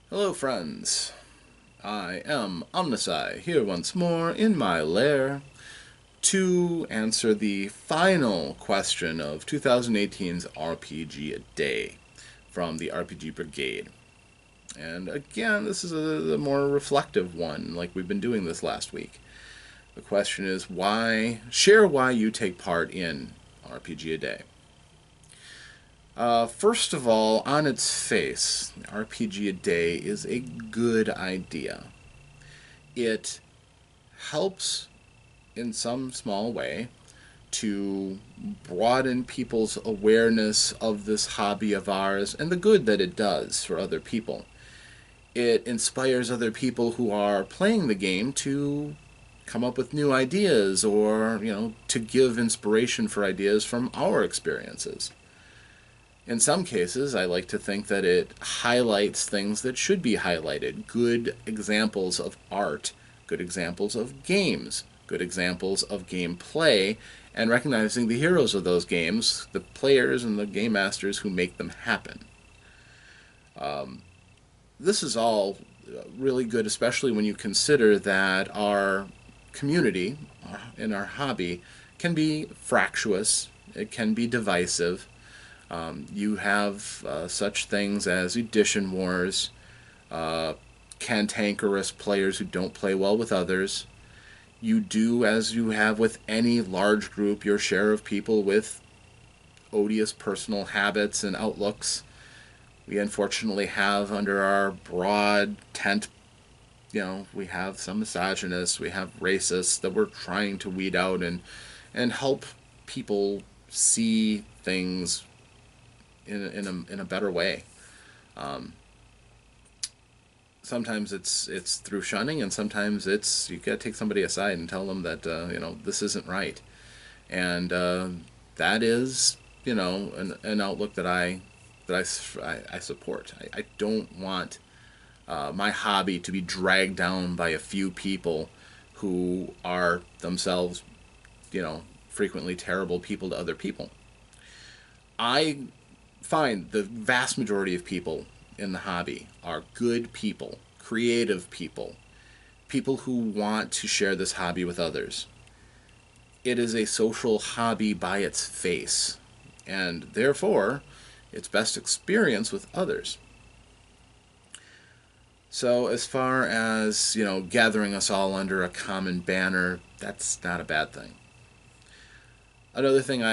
Hello, friends. I am OmnusI, here once more in my lair to answer the final question of 2018's RPG A Day from the RPG Brigade. And again, this is a more reflective one, like we've been doing this last week. The question is share why you take part in RPG A Day. First of all, on its face, RPG A Day is a good idea. It helps in some small way to broaden people's awareness of this hobby of ours and the good that it does for other people. It inspires other people who are playing the game to come up with new ideas or, to give inspiration for ideas from our experiences. In some cases, I like to think that it highlights things that should be highlighted. Good examples of art, good examples of games, good examples of gameplay, and recognizing the heroes of those games, the players and the game masters who make them happen. This is all really good, especially when you consider that our community and our hobby can be fractious, it can be divisive. You have such things as edition wars, cantankerous players who don't play well with others. You do, as you have with any large group, your share of people with odious personal habits and outlooks. We unfortunately have under our broad tent, we have some misogynists, we have racists that we're trying to weed out and help people see things in a better way. Sometimes it's through shunning, and sometimes it's you got to take somebody aside and tell them that this isn't right, and that is an outlook that I support. I don't want my hobby to be dragged down by a few people who are themselves frequently terrible people to other people. I find the vast majority of people in the hobby are good people, creative people, people who want to share this hobby with others. It is a social hobby by its face, and therefore, it's best experienced with others. So, as far as, gathering us all under a common banner, that's not a bad thing. Another thing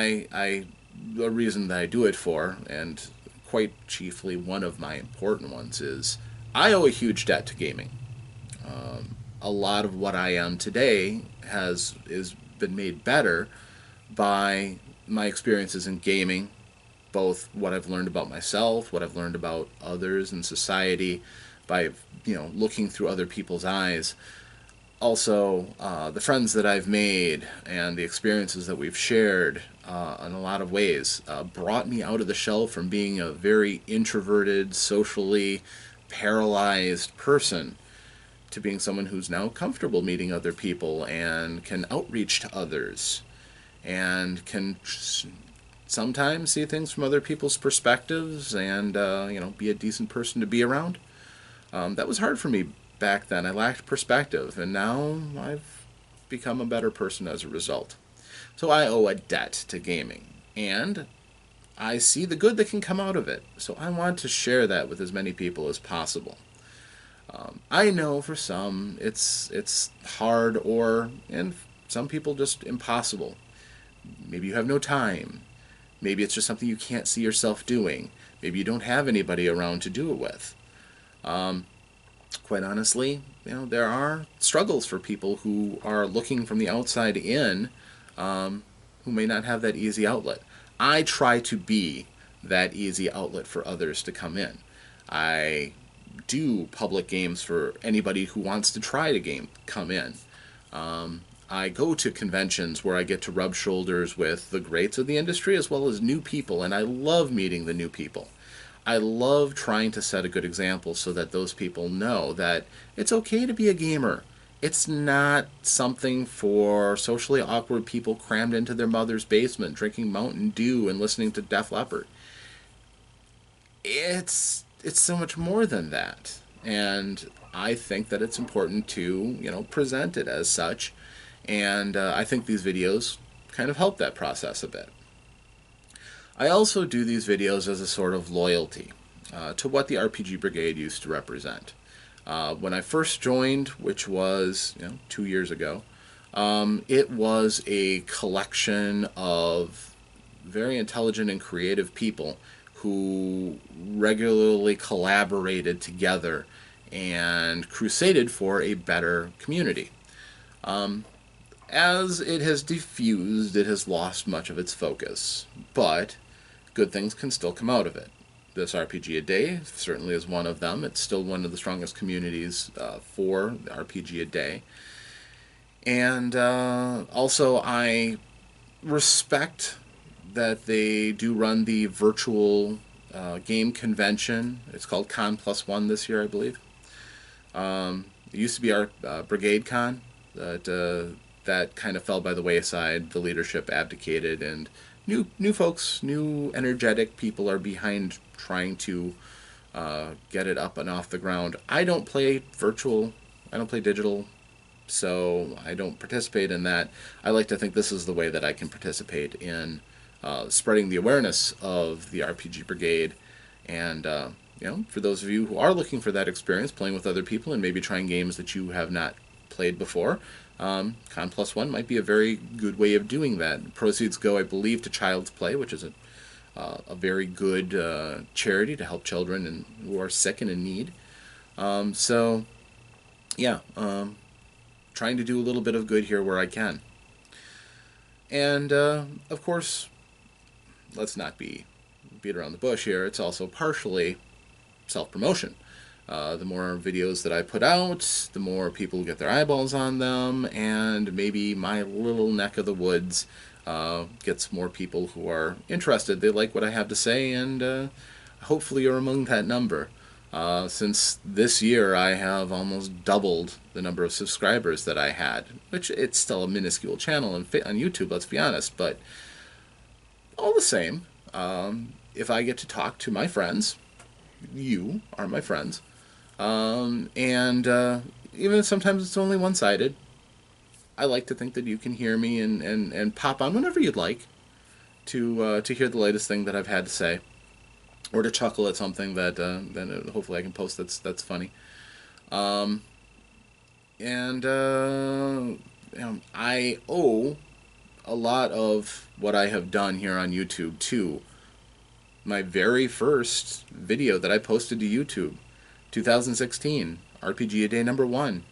a reason that I do it for, and quite chiefly one of my important ones, is I owe a huge debt to gaming. A lot of what I am today is been made better by my experiences in gaming, both what I've learned about myself, what I've learned about others in society, by looking through other people's eyes. Also, the friends that I've made and the experiences that we've shared in a lot of ways brought me out of the shell from being a very introverted, socially paralyzed person to being someone who's now comfortable meeting other people and can outreach to others and can sometimes see things from other people's perspectives and be a decent person to be around. That was hard for me back then. I lacked perspective, and now I've become a better person as a result. So I owe a debt to gaming, and I see the good that can come out of it. So I want to share that with as many people as possible. I know for some it's hard, and some people just impossible. Maybe you have no time. Maybe it's just something you can't see yourself doing. Maybe you don't have anybody around to do it with. Quite honestly, there are struggles for people who are looking from the outside in, who may not have that easy outlet. I try to be that easy outlet for others to come in. I do public games for anybody who wants to try the game come in. I go to conventions where I get to rub shoulders with the greats of the industry as well as new people, and I love meeting the new people. I love trying to set a good example so that those people know that it's okay to be a gamer. It's not something for socially awkward people crammed into their mother's basement drinking Mountain Dew and listening to Def Leppard. It's so much more than that. and I think that it's important to, present it as such. And I think these videos kind of help that process a bit. I also do these videos as a sort of loyalty to what the RPG Brigade used to represent. When I first joined, which was 2 years ago, it was a collection of very intelligent and creative people who regularly collaborated together and crusaded for a better community. As it has diffused, it has lost much of its focus, but good things can still come out of it. This RPG a Day certainly is one of them. It's still one of the strongest communities for the RPG a Day. And also, I respect that they do run the virtual game convention. It's called Con+1 this year, I believe. It used to be our Brigade Con, that kind of fell by the wayside. The leadership abdicated, and new folks, new energetic people are behind trying to get it up and off the ground. I don't play virtual. I don't play digital, so I don't participate in that. I like to think this is the way that I can participate in spreading the awareness of the RPG Brigade. And for those of you who are looking for that experience, playing with other people and maybe trying games that you have not played before, Con+1 might be a very good way of doing that. Proceeds go, I believe, to Child's Play, which is a very good charity to help children who are sick and in need. Trying to do a little bit of good here where I can. And, of course, let's not beat around the bush here. It's also partially self-promotion. The more videos that I put out, the more people get their eyeballs on them, and maybe my little neck of the woods gets more people who are interested. They like what I have to say, and hopefully you're among that number. Since this year, I have almost doubled the number of subscribers that I had, which it's still a minuscule channel on YouTube, let's be honest, but all the same, if I get to talk to my friends, you are my friends, and even if sometimes it's only one-sided, I like to think that you can hear me and pop on whenever you'd like to hear the latest thing that I've had to say, or to chuckle at something that then hopefully I can post that's funny. I owe a lot of what I have done here on YouTube to my very first video that I posted to YouTube, 2016, RPG a Day #1.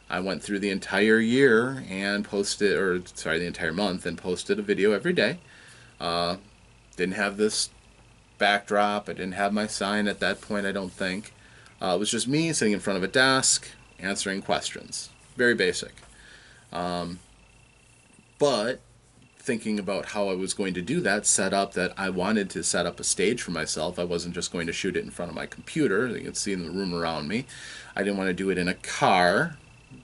I went through the entire year and the entire month, and posted a video every day. Didn't have this backdrop. I didn't have my sign at that point, I don't think. It was just me sitting in front of a desk, answering questions. Very basic. But thinking about how I was going to do that, I wanted to set up a stage for myself. I wasn't just going to shoot it in front of my computer. You can see in the room around me. I didn't want to do it in a car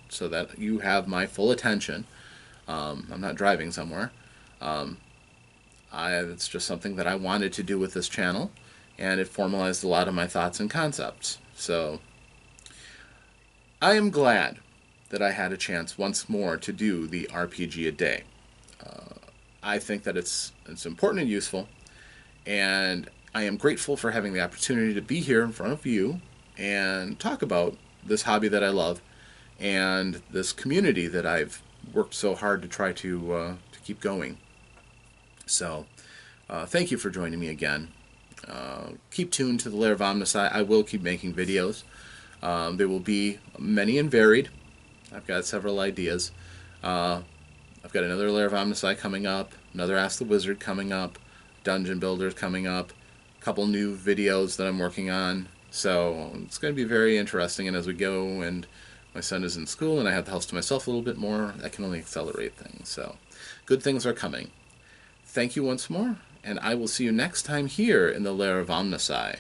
so that you have my full attention. I'm not driving somewhere. It's just something that I wanted to do with this channel, and it formalized a lot of my thoughts and concepts. So I am glad that I had a chance once more to do the RPG a Day. I think that it's important and useful, and I am grateful for having the opportunity to be here in front of you and talk about this hobby that I love and this community that I've worked so hard to try to keep going. So thank you for joining me again. Keep tuned to the Lair of OmnusI. I will keep making videos. They will be many and varied. I've got several ideas. I've got another Lair of OmnusI coming up, another Ask the Wizard coming up, Dungeon Builders coming up, a couple new videos that I'm working on. So it's going to be very interesting, and as we go and my son is in school and I have the house to myself a little bit more, I can only accelerate things. So good things are coming. Thank you once more, and I will see you next time here in the Lair of OmnusI.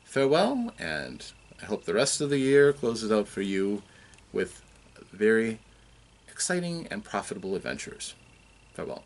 Farewell, and I hope the rest of the year closes out for you with very exciting and profitable adventures. Farewell.